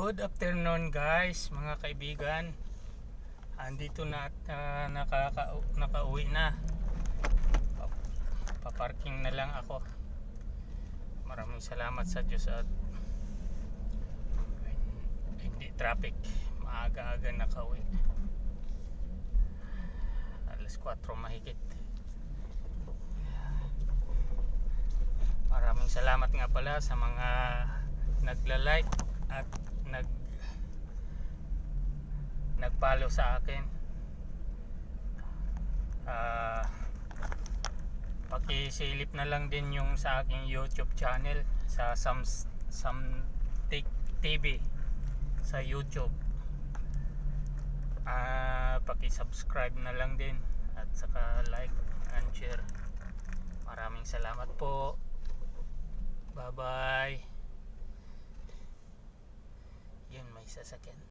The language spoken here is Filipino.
Good afternoon guys, mga kaibigan. Andito na at nakauwi na. Paparking na lang ako. Maraming salamat sa Diyos at hindi traffic. Maaga-aga nakauwi. Alas 4 mahigit. Maraming salamat nga pala sa mga nagla-like at nag-follow sa akin. Pakisilip na lang din yung sa aking YouTube channel sa Samtik TV sa YouTube. Paki-subscribe na lang din at saka like and share. Maraming salamat po. Bye bye. Yun, may sasakyan.